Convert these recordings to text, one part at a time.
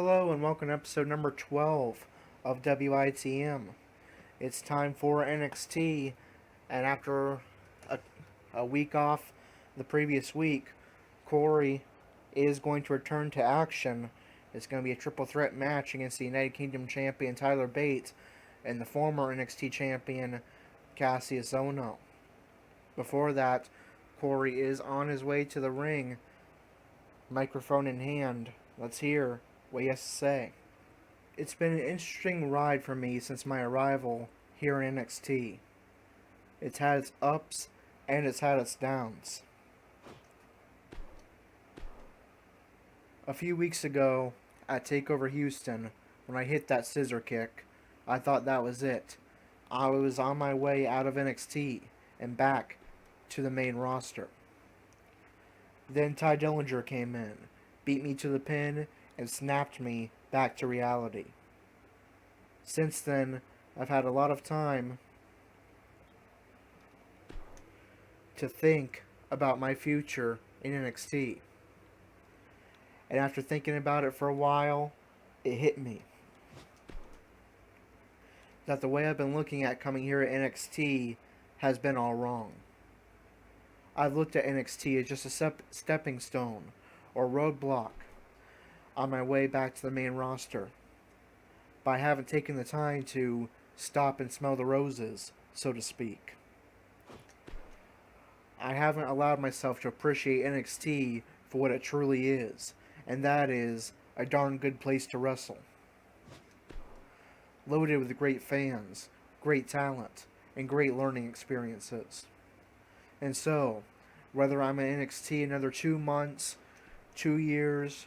Hello and welcome to episode number 12 of WITM. It's time for NXT, and after a week off the previous week, Corey is going to return to action. It's going to be a triple threat match against the United Kingdom champion Tyler Bate and the former NXT champion Cassius Ohno. Before that, Corey is on his way to the ring, microphone in hand. Let's hear what he has to say. It's been an interesting ride for me since my arrival here in NXT. It's had its ups and it's had its downs. A few weeks ago at TakeOver Houston, when I hit that scissor kick, I thought that was it. I was on my way out of NXT and back to the main roster. Then Ty Dillinger came in, beat me to the pin, and snapped me back to reality. Since then, I've had a lot of time to think about my future in NXT. And after thinking about it for a while, it hit me that the way I've been looking at coming here at NXT has been all wrong. I've looked at NXT as just a stepping stone or roadblock on my way back to the main roster. But I haven't taken the time to stop and smell the roses, so to speak. I haven't allowed myself to appreciate NXT for what it truly is, and that is a darn good place to wrestle. Loaded with great fans, great talent, and great learning experiences. And so, whether I'm in NXT another 2 months, 2 years,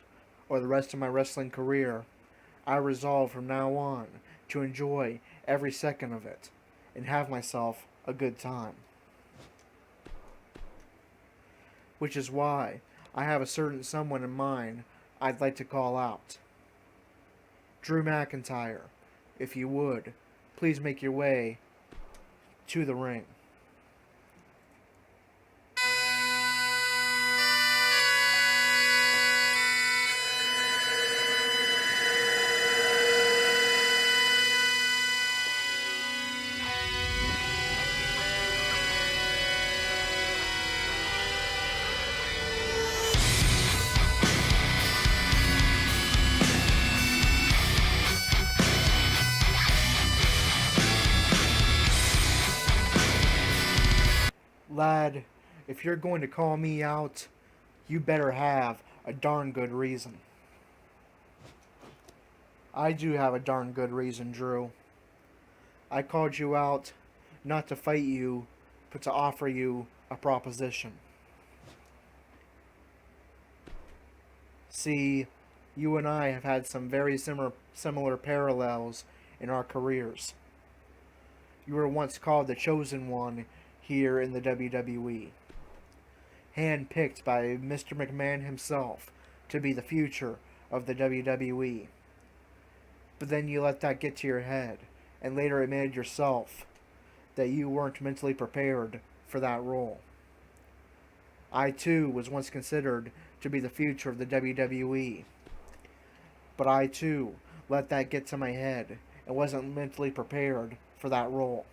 or the rest of my wrestling career, I resolve from now on to enjoy every second of it and have myself a good time. Which is why I have a certain someone in mind I'd like to call out. Drew McIntyre, if you would, please make your way to the ring. Lad, if you're going to call me out, you better have a darn good reason. I do have a darn good reason, Drew. I called you out not to fight you, but to offer you a proposition. See, you and I have had some very similar parallels in our careers. You were once called the Chosen One here in the WWE, handpicked by Mr. McMahon himself to be the future of the WWE. But then you let that get to your head, and later admitted yourself that you weren't mentally prepared for that role. I too was once considered to be the future of the WWE, but I too let that get to my head and wasn't mentally prepared for that role.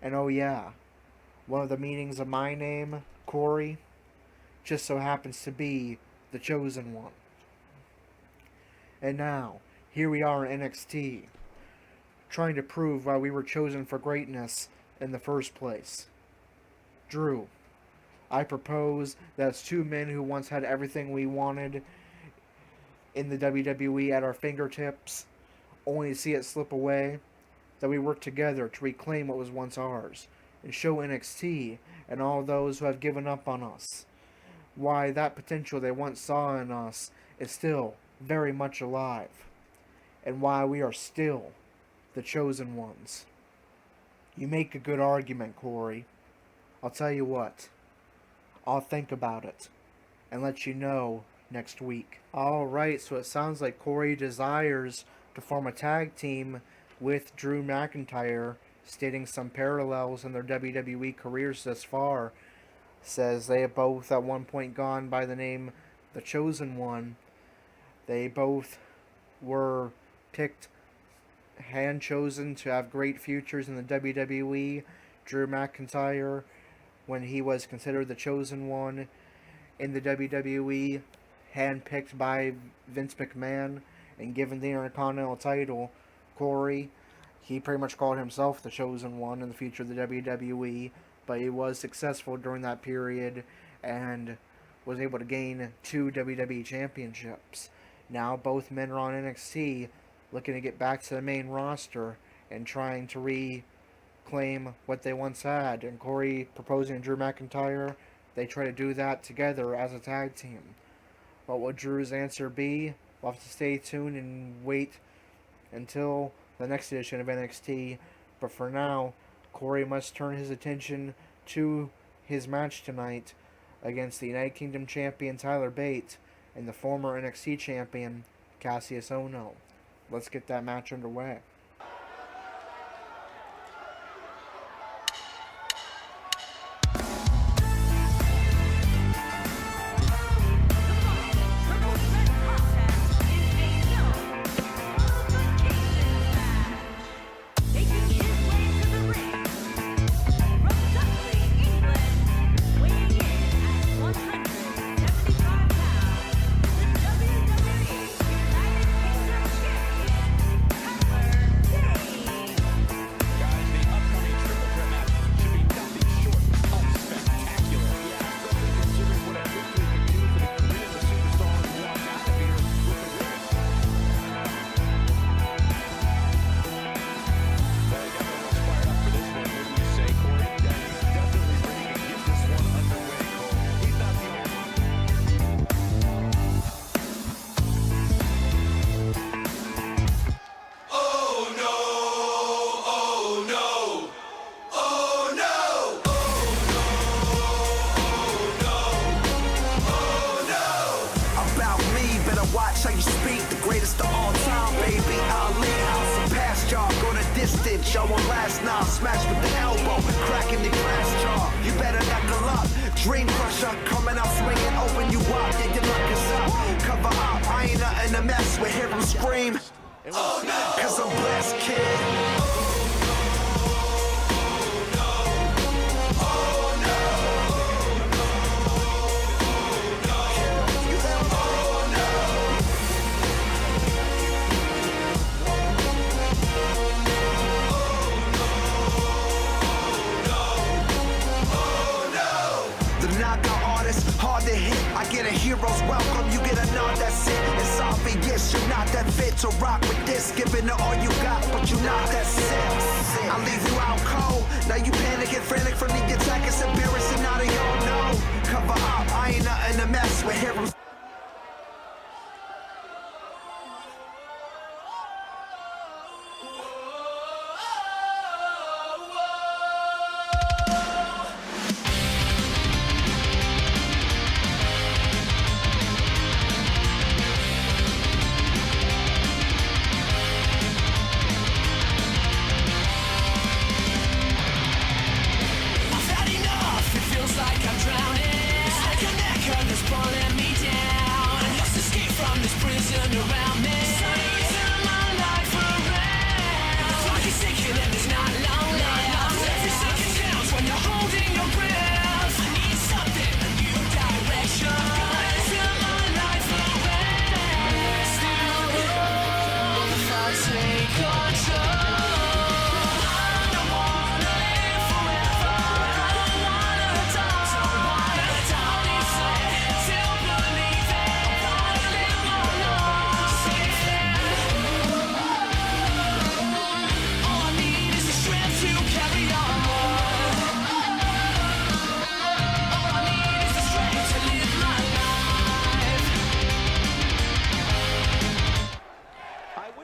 And oh yeah, one of the meanings of my name, Corey, just so happens to be the Chosen One. And now, here we are in NXT, trying to prove why we were chosen for greatness in the first place. Drew, I propose that as two men who once had everything we wanted in the WWE at our fingertips, only to see it slip away, that we work together to reclaim what was once ours, and show NXT and all those who have given up on us why that potential they once saw in us is still very much alive, and why we are still the chosen ones. You make a good argument, Corey. I'll tell you what, I'll think about it and let you know next week. Alright, so it sounds like Corey desires to form a tag team with Drew McIntyre, stating some parallels in their WWE careers thus far. Says they have both at one point gone by the name The Chosen One. They both were picked, hand chosen to have great futures in the WWE. Drew McIntyre, when he was considered the chosen one in the WWE, handpicked by Vince McMahon and given the Intercontinental title. Corey, he pretty much called himself the chosen one in the future of the WWE, but he was successful during that period and was able to gain 2 WWE championships. Now both men are on NXT, looking to get back to the main roster and trying to reclaim what they once had. And Corey proposing Drew McIntyre, they try to do that together as a tag team. What will Drew's answer be? We'll have to stay tuned and wait until the next edition of NXT. But for now, Corey must turn his attention to his match tonight against the United Kingdom champion Tyler Bate and the former NXT champion Cassius Ohno. Let's get that match underway. Show on last now, smash with the elbow, cracking the glass jaw. You better knuckle up. Dream crusher coming out swinging, open you up, yeah, your luck is up. Cover up, I ain't nothing to mess with. Hear them scream, oh no, cause I'm blessed, kid. I get a hero's welcome, you get a nod, that's it. It's obvious you're not that fit to rock with this. Giving it all you got, but you're not that sick. I leave you out cold, now you panicking, frantic from the attack. It's embarrassing, now they all know. Cover up, I ain't nothing to mess with. Hear 'em.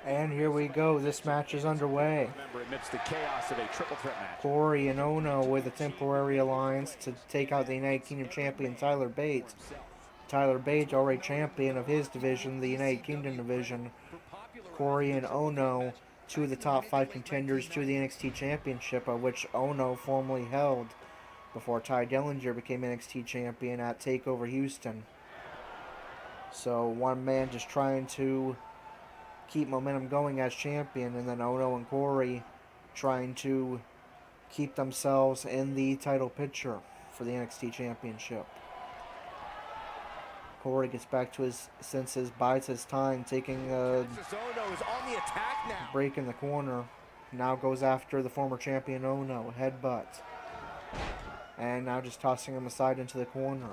And here we go. This match is underway. Corey and Ohno with a temporary alliance to take out the United Kingdom champion Tyler Bate. Tyler Bate, already champion of his division, the United Kingdom division. Corey and Ohno, two of the top 5 contenders to the NXT championship, of which Ohno formerly held before Ty Dillinger became NXT champion at TakeOver Houston. So one man just trying to keep momentum going as champion, and then Ohno and Corey trying to keep themselves in the title picture for the NXT Championship. Corey gets back to his senses, bides his time, taking a break in the corner. Now goes after the former champion Ohno, headbutt. And now just tossing him aside into the corner.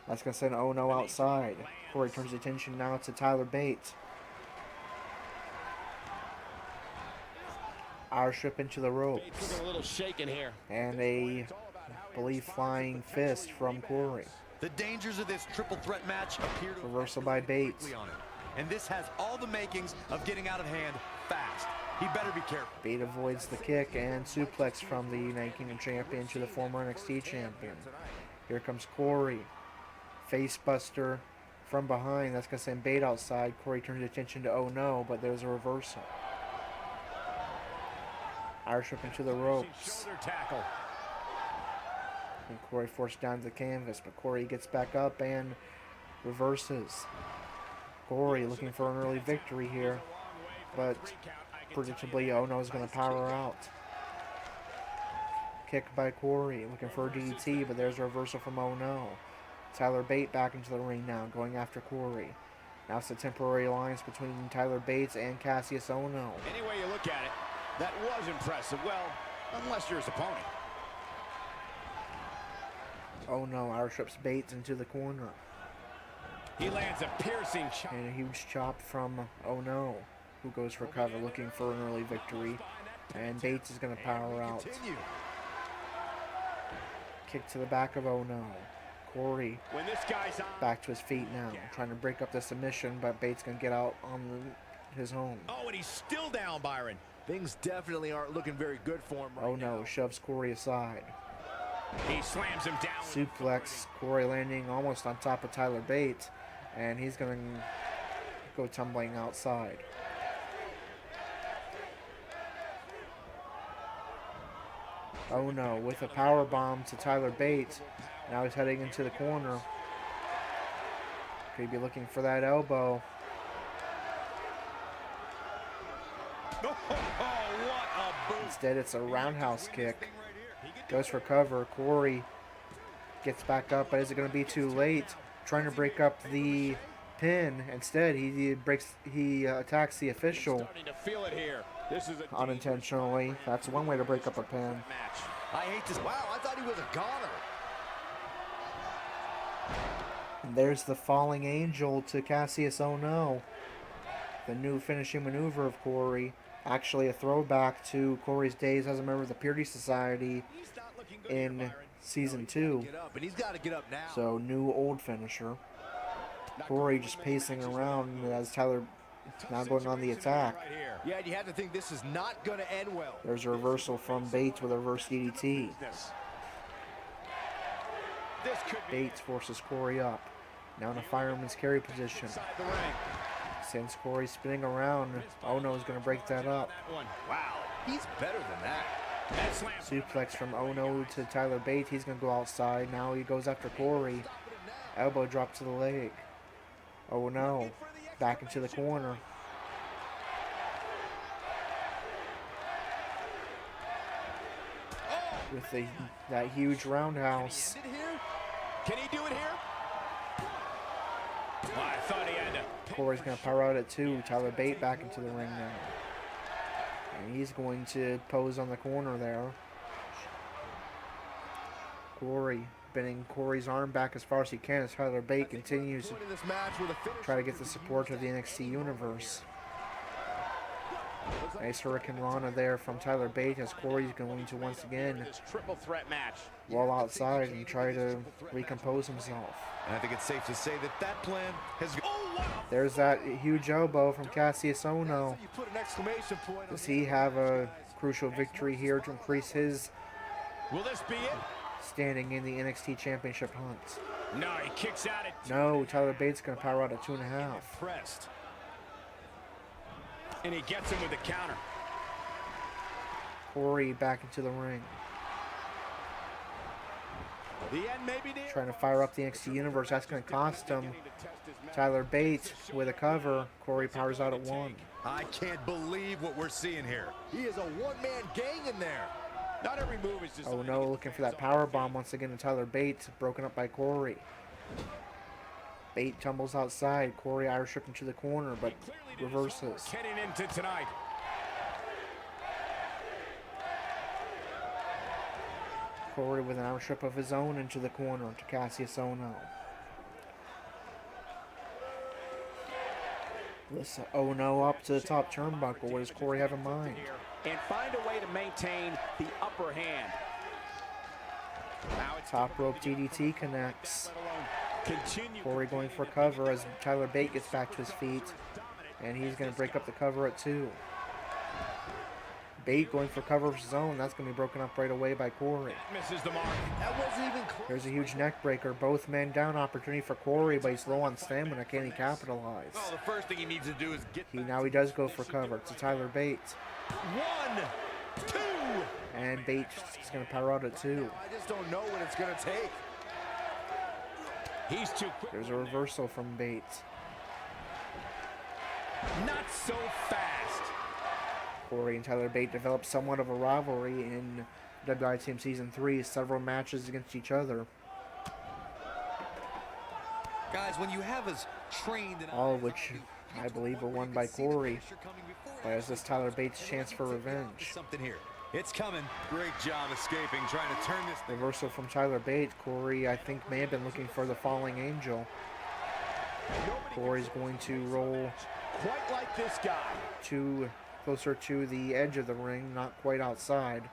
That's going to send Ohno outside. Corey turns attention now to Tyler Bate. Irish whip into the ropes. And I believe flying fist from Corey. The dangers of this triple threat match appear to reversal by Bate. And this has all the makings of getting out of hand fast. He better be careful. Bate avoids the kick and suplex from the United Kingdom champion to the former NXT champion. Here comes Corey. Face buster from behind. That's going to send Bate outside. Corey turns attention to Ohno, but there's a reversal. Irish whip into the ropes. Shoulder tackle. And Corey forced down to the canvas, but Corey gets back up and reverses. Corey looking for an early victory here, but predictably Ohno is going to power out. Kick by Corey, looking for a DDT, but there's a reversal from Ohno. Tyler Bate back into the ring now, going after Corey. Now it's a temporary alliance between Tyler Bates and Cassius Ohno. Any way you look at it, that was impressive. Well, unless you're his opponent. Ohno Irish whips Bates into the corner. He lands a piercing shot. And a huge chop from Ohno, who goes for cover, looking for an early victory. And Bates is going to power out. Kick to the back of Ohno. Corey back to his feet now, trying to break up the submission, but Bates going to get out on his own. Oh, and he's still down, Byron. Things definitely aren't looking very good for him right now. Ohno shoves Corey aside. He slams him down. Suplex, Corey landing almost on top of Tyler Bate, and he's going to go tumbling outside. Ohno with a power bomb to Tyler Bate. Now he's heading into the corner. Could be looking for that elbow. Instead, it's a roundhouse kick. Goes for cover. Corey gets back up, but is it going to be too late? Trying to break up the pin. Instead, he attacks the official unintentionally. That's one way to break up a pin. I hate this. Wow, I thought he was a goner. And there's the falling angel to Cassius Ohno. The new finishing maneuver of Corey. Actually a throwback to Corey's days as a member of the Purity Society in Season 2. So, new old finisher. Corey just pacing around as Tyler now going on the attack. Yeah, you have to think this is not going to end well. There's a reversal from Bates with a reverse DDT. Bates forces Corey up. Now in a fireman's carry position. Sends Corey spinning around. Ohno is going to break that up. Wow, he's better than that. Suplex from Ohno to Tyler Bate. He's going to go outside. Now he goes after Corey. Elbow drop to the leg. Ohno back into the corner. With that huge roundhouse. Can he do it here? Well, I thought he had to. Corey's going to power out at 2. Tyler Bate back into the ring now. And he's going to pose on the corner there. Corey bending Corey's arm back as far as he can as Tyler Bate continues to try to get the support of the NXT Universe. Nice Hurricane Rana there from Tyler Bate as Corey's going to once again wall outside and try to recompose himself. And I think it's safe to say that that plan has... There's that huge elbow from Cassius Ohno. Does he have a crucial victory here to increase his standing in the NXT Championship hunt? No, he kicks out at... No, Tyler Bates going to power out at 2.5. And he gets him with a counter. Corey back into the ring. The end may be near. Trying to fire up the NXT Universe. That's going to cost him. Tyler Bate with a cover. Corey powers out at 1. I can't believe what we're seeing here. He is a one-man gang in there. Not every move is just. Oh no, looking for that power bomb once again to Tyler Bate. Broken up by Corey. Bate tumbles outside. Corey Irish whip him to the corner, but reverses. Getting into tonight. Corey with an Irish whip of his own into the corner to Cassius Ohno. Listen, Ohno up to the top turnbuckle. What does Corey have in mind? And find a way to maintain the upper hand. Top rope DDT connects. Corey going for cover as Tyler Bate gets back to his feet. And he's going to break up the cover at 2. Bate going for cover of his own. That's going to be broken up right away by Corey. Misses the mark. That wasn't even close. There's a huge neck breaker. Both men down. Opportunity for Corey, but he's low on stamina. Can he capitalize? Well, the first thing he needs to do is get. Now he does go for cover. It's a Tyler Bate. 1, 2. And Bate is going to power out at 2. I just don't know what it's going to take. He's too quick. There's a reversal from Bate. Not so fast. Corey and Tyler Bate developed somewhat of a rivalry in WITM Season 3. Several matches against each other. Guys, when you have as trained and All of which I believe were won by Corey. But as this Tyler Bates' chance for revenge. Something here. It's coming. Great job escaping, trying to turn this. Reversal from Tyler Bate. Corey, I think, may have been looking for the falling angel. Corey's going to roll Quite like this guy. closer to the edge of the ring, not quite outside.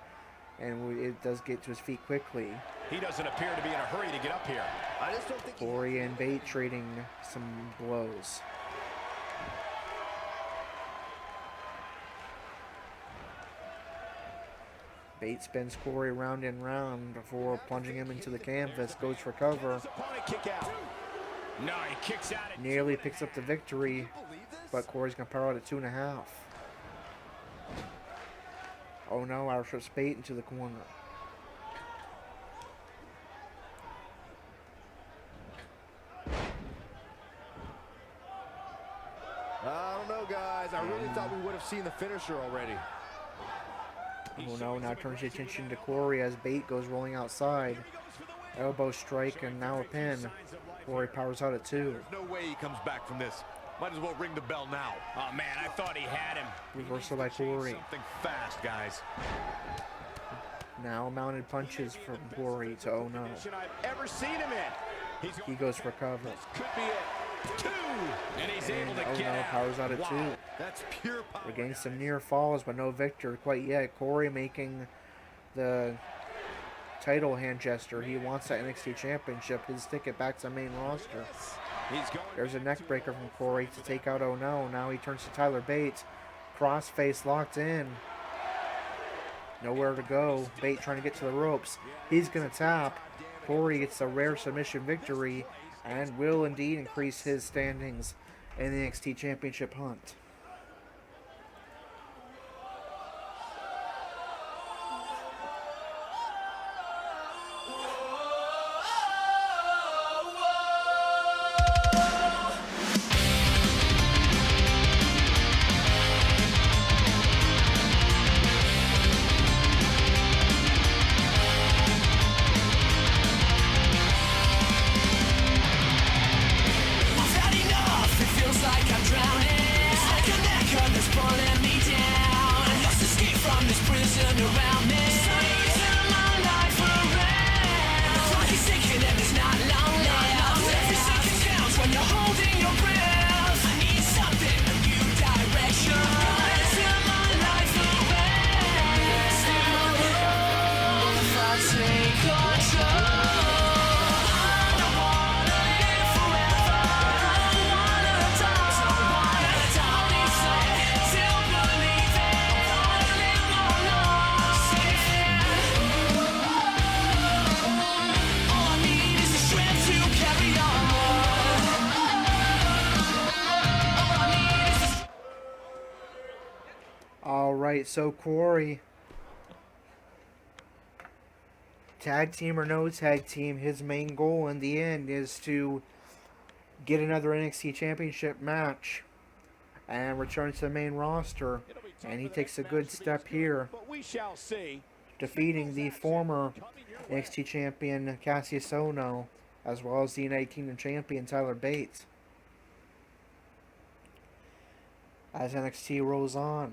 And it does get to his feet quickly. He doesn't appear to be in a hurry to get up here. I just don't think Corey and Bate trading some blows. Bate spins Corey round and round before plunging him into the canvas. Goes for cover. opponent kick out. No, he kicks out. Nearly picks up the victory, but Corey's going to power out at 2.5. Oh no, Irish whips Bate into the corner. I don't know, guys. I really thought we would have seen the finisher already. Oh no, now turns the attention to Corey as Bate goes rolling outside. Elbow strike and now a pin. Corey powers out at 2. There's no way he comes back from this. Might as well ring the bell now. Oh man, I thought he had him. Reversal by Corey. Something fast, guys. Now mounted punches from Corey to Ohno. I've ever seen him in. He goes for cover. Could be it. 2. And he's able And to get Ohno out. powers out at 2. That's pure power. We're getting some near falls, but no victor quite yet. Corey making the title hand gesture. He wants that NXT Championship, his ticket back to the main roster. He's going. There's a neck breaker from Corey to take out Ohno. Now he turns to Tyler Bate. Crossface locked in. Nowhere to go. Bate trying to get to the ropes. He's going to tap. Corey gets a rare submission victory and will indeed increase his standings in the NXT Championship hunt. So Corey Tag team or no tag team, his main goal in the end is to get another NXT Championship match and return to the main roster. And he takes a good step here, But we shall see. defeating the former NXT champion Cassius Ohno, as well as the United Kingdom champion Tyler Bate. As NXT rolls on,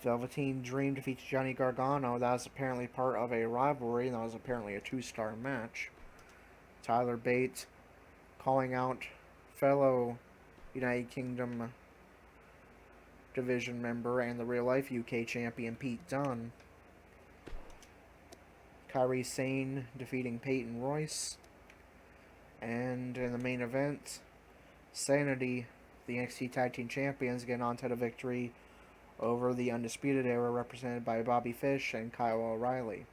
Velveteen Dream defeats Johnny Gargano. That was apparently part of a rivalry, and that was apparently a 2-star match. Tyler Bate calling out fellow United Kingdom division member and the real life UK champion Pete Dunne. Kairi Sane defeating Peyton Royce. And in the main event, Sanity, the NXT Tag Team Champions, get an on-title victory over the Undisputed Era, represented by Bobby Fish and Kyle O'Reilly.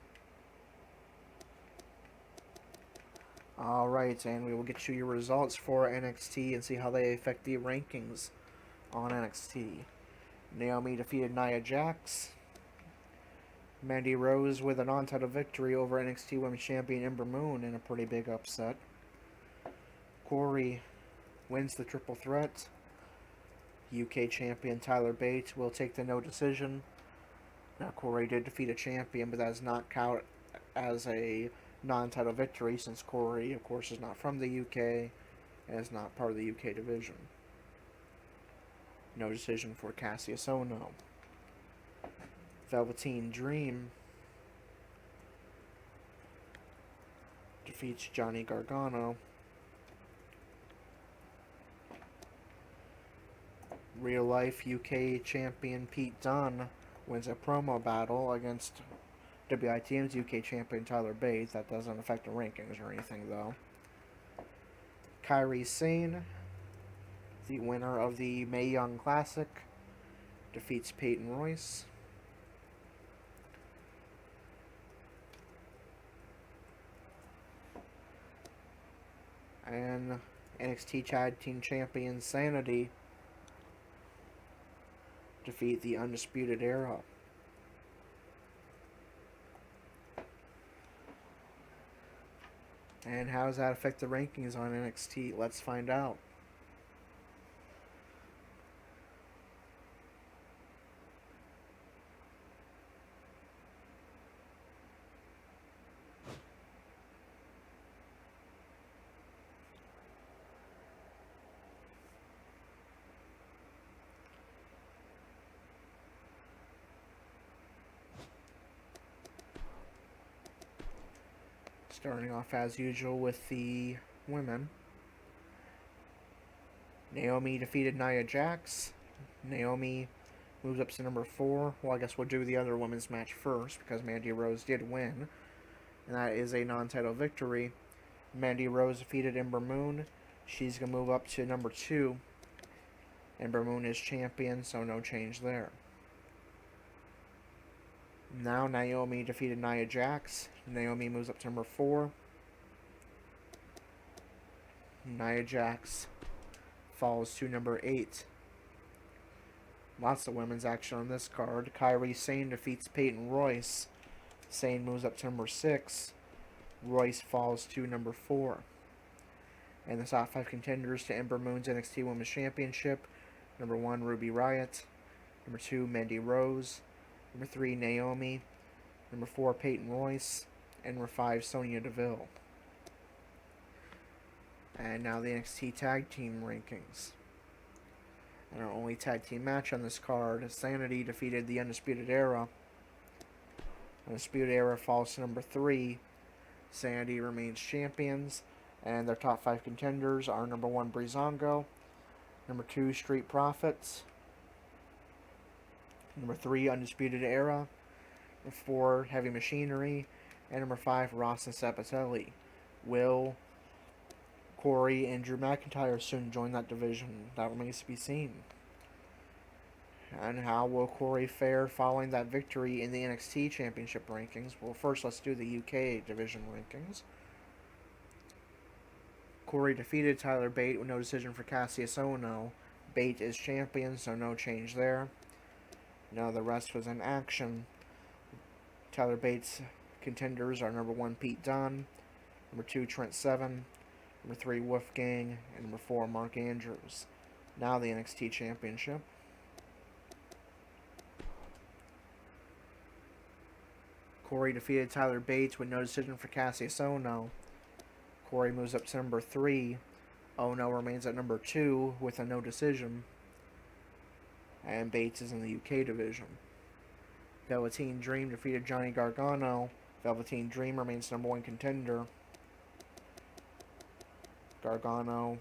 Alright, and we will get you your results for NXT and see how they affect the rankings on NXT. Naomi defeated Nia Jax. Mandy Rose with a non-title victory over NXT Women's Champion Ember Moon in a pretty big upset. Corey wins the triple threat. UK champion Tyler Bate will take the no decision. Now, Corey did defeat a champion, but that does not count as a non-title victory, since Corey, of course, is not from the UK and is not part of the UK division. No decision for Cassius Ohno. Velveteen Dream defeats Johnny Gargano. Real life UK champion Pete Dunne wins a promo battle against WITM's UK champion Tyler Bate. That doesn't affect the rankings or anything, though. Kairi Sane, the winner of the Mae Young Classic, defeats Peyton Royce. And NXT Tag Team Champion Sanity defeat the Undisputed Era. And how does that affect the rankings on NXT? Let's find out. Starting off as usual with the women. Naomi defeated Nia Jax. Naomi moves up to number 4. Well, I guess we'll do the other women's match first, because Mandy Rose did win. And that is a non-title victory. Mandy Rose defeated Ember Moon. She's going to move up to number 2. Ember Moon is champion, so no change there. Now Naomi defeated Nia Jax. Naomi moves up to number 4. Nia Jax falls to number 8. Lots of women's action on this card. Kairi Sane defeats Peyton Royce. Sane moves up to number 6. Royce falls to number 4. And the top 5 contenders to Ember Moon's NXT Women's Championship. Number 1, Ruby Riott. Number 2, Mandy Rose. Number 3, Naomi. Number 4, Peyton Royce. And number 5, Sonya Deville. And now the NXT Tag Team rankings. And our only tag team match on this card, Sanity defeated the Undisputed Era. Undisputed Era falls to number 3. Sanity remains champions. And their top 5 contenders are number 1, Breezango. Number 2, Street Profits. Number 3, Undisputed Era. Number 4, Heavy Machinery. And number 5, Ross and Sabbatelli. Will Corey and Drew McIntyre soon join that division? That remains to be seen. And how will Corey fare following that victory in the NXT Championship rankings? Well, first let's do the UK division rankings. Corey defeated Tyler Bate with no decision for Cassius Ohno. Bate is champion, so no change there. Now the rest was in action. Tyler Bate's contenders are number 1, Pete Dunne, number 2, Trent Seven, number 3, Wolfgang, and number 4, Mark Andrews. Now the NXT Championship. Corey defeated Tyler Bate with no decision for Cassius Ohno. Corey moves up to number 3. Ohno remains at number 2 with a no decision. And Bates is in the UK division. Velveteen Dream defeated Johnny Gargano. Velveteen Dream remains number 1 contender. Gargano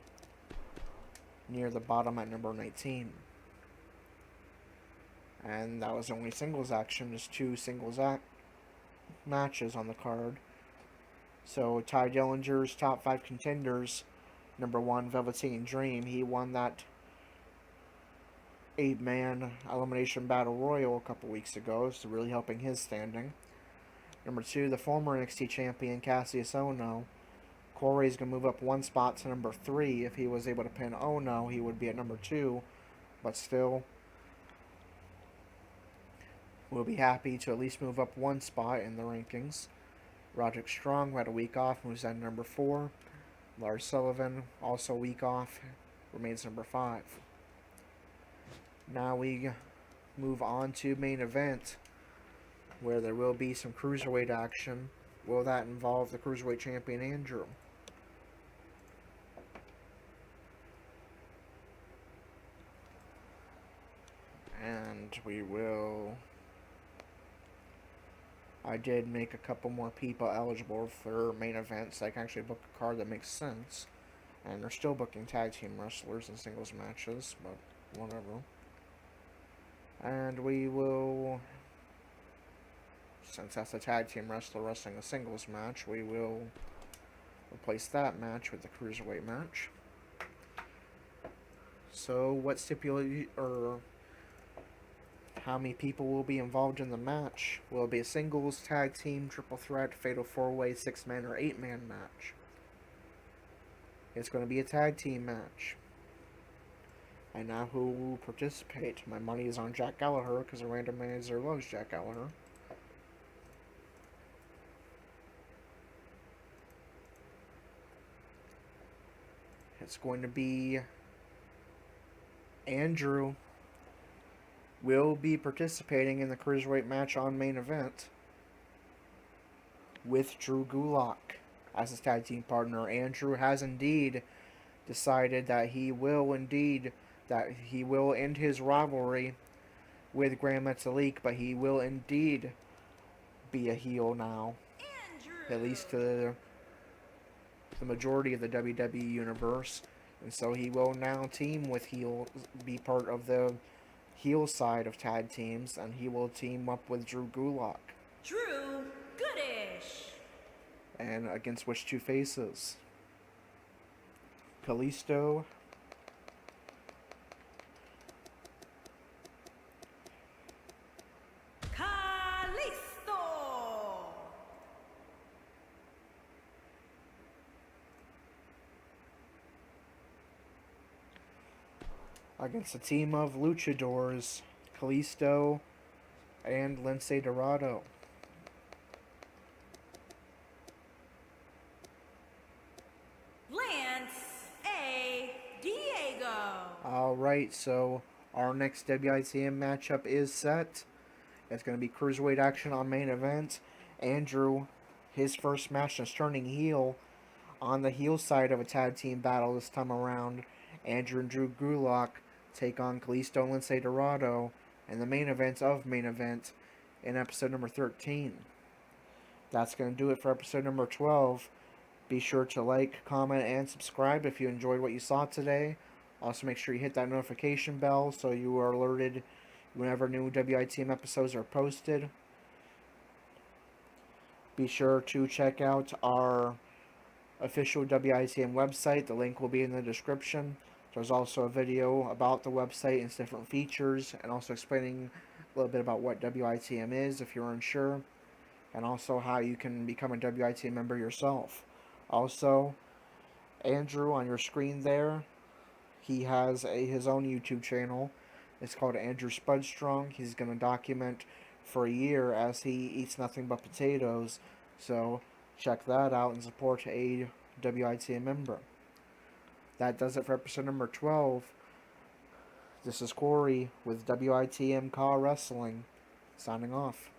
near the bottom at number 19. And that was the only singles action, just 2 singles matches on the card. So Ty Dillinger's top 5 contenders, number 1, Velveteen Dream, he won that 8-man elimination battle royal a couple weeks ago, so really helping his standing. Number 2, the former NXT champion Cassius Ohno. Corey's going to move up 1 spot to number 3. If he was able to pin Ohno, he would be at number 2, but still we'll be happy to at least move up 1 spot in the rankings. Roderick Strong, who had a week off, moves at number 4. Lars Sullivan, also a week off, remains number 5. Now we move on to main event, where there will be some cruiserweight action. Will that involve the cruiserweight champion Andrew? And we will... I did make a couple more people eligible for main events. I can actually book a card that makes sense. And they're still booking tag team wrestlers and singles matches, but whatever. And we will, since that's a tag team wrestler wrestling a singles match, we will replace that match with the cruiserweight match. So what stipulate, or how many people will be involved in the match? Will it be a singles, tag team, triple threat, fatal 4-way, 6-man, or 8-man match? It's going to be a tag team match. And now who will participate? My money is on Jack Gallagher because the randomizer loves Jack Gallagher. It's going to be Andrew will be participating in the cruiserweight match on main event with Drew Gulak as his tag team partner. Andrew has indeed decided that he will end his rivalry with Grand Metalik, but he will indeed be a heel now, at least to the majority of the WWE universe. And so he will now team with be part of the heel side of tag teams, and he will team up with Drew Gulak. Drew Goodish. And against which 2 faces? Kalisto against a team of luchadors, Kalisto and Lince Dorado. Lance A. Diego. Alright, so our next WITM matchup is set. It's going to be cruiserweight action on main event. Andrew, his first match is turning heel on the heel side of a tag team battle this time around. Andrew and Drew Gulak take on Kalisto and Lince Dorado in the main event of main event in episode number 13. That's going to do it for episode number 12. Be sure to like, comment, and subscribe if you enjoyed what you saw today. Also make sure you hit that notification bell so you are alerted whenever new WITM episodes are posted. Be sure to check out our official WITM website. The link will be in the description. There's also a video about the website and its different features, and also explaining a little bit about what WITM is if you're unsure, and also how you can become a WITM member yourself. Also, Andrew on your screen there, he has his own YouTube channel. It's called Andrew Spud Strong. He's going to document for a year as he eats nothing but potatoes. So check that out and support a WITM member. That does it for episode number 12. This is Corey with WITM Car Wrestling, signing off.